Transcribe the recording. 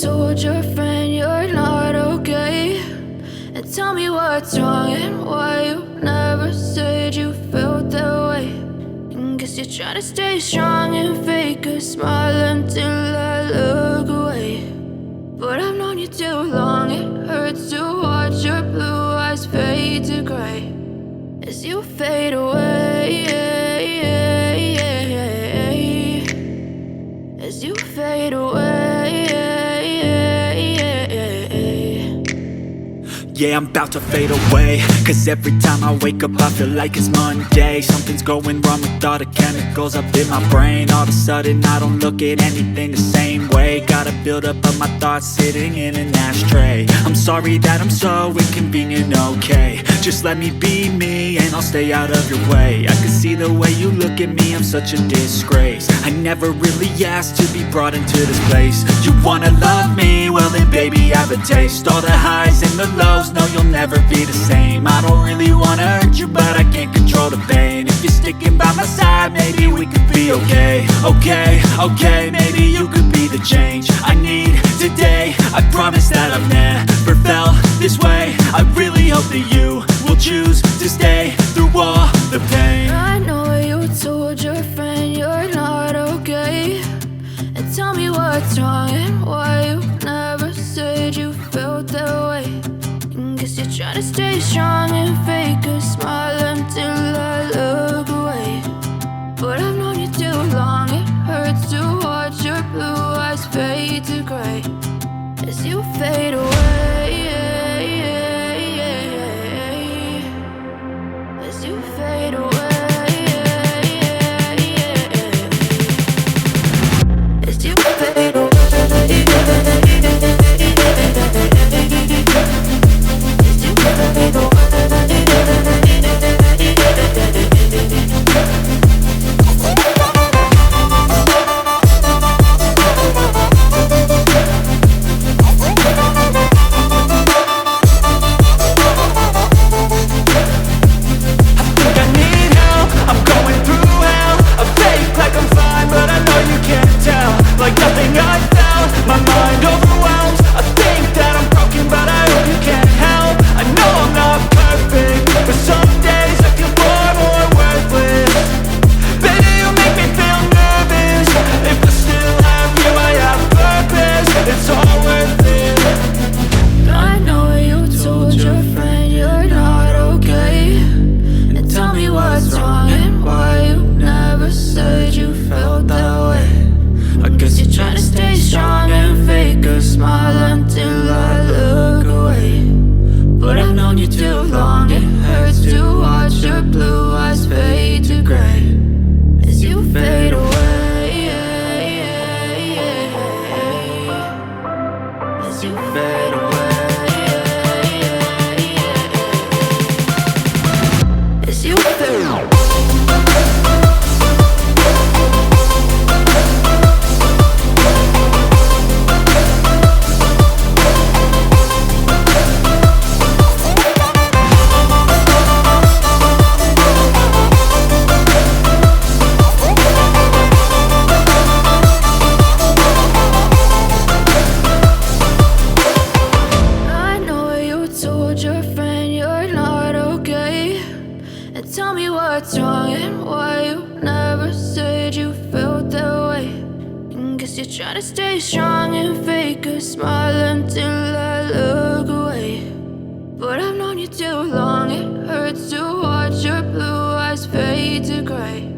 told your friend you're not okay, and tell me what's wrong and why you never said you felt that way. And guess you're trying to stay strong and fake a smile until I look away. But I've known you too long, it hurts to watch your blue eyes fade to gray as you fade away, as you fade away. Yeah, I'm about to fade away, cause every time I wake up I feel like it's Monday. Something's going wrong with all the chemicals up in my brain. All of a sudden I don't look at anything the same way. Gotta build up of my thoughts sitting in an ashtray. I'm sorry that I'm so inconvenient, okay. Just let me be me and I'll stay out of your way. I can see the way you look at me, I'm such a disgrace. I never really asked to be brought into this place. You wanna love me? Well then baby I have a taste. All the highs and the lows, no you'll never be the same. I don't really wanna hurt you but I can't control the pain. If you're sticking by my side maybe we could be okay. Okay, maybe you could be the change I need today. I promise that I've never felt this way. I really hope that you will choose to stay through all the pain. I know you told your friend you're not okay, and tell me what's wrong and why you never said you felt that way. And guess you're trying to stay strong and fake a smile until I look away. But I've known you too long, it hurts to watch your blue eyes fade to gray as you fade away, as you fade away, as you fade away. Like nothing I felt, my mind overwhelmed. I think that I'm broken, but I hope you can't help. I know I'm not perfect, but some days I feel far more worthless. Baby, you make me feel nervous. If I still have you, I have purpose. It's all worth it. I know you told your friend you're not okay, and tell me what's wrong and why you never said you felt that way. I guess you're trying to stay strong and fake a smile until I look away. But I've known you too long, it hurts to watch your blue eyes fade to gray as you fade away, as you fade away, as you fade away. Your friend you're not okay, and tell me what's wrong and why you never said you felt that way. And guess you're trying to stay strong and fake a smile until I look away. But I've known you too long, it hurts to watch your blue eyes fade to gray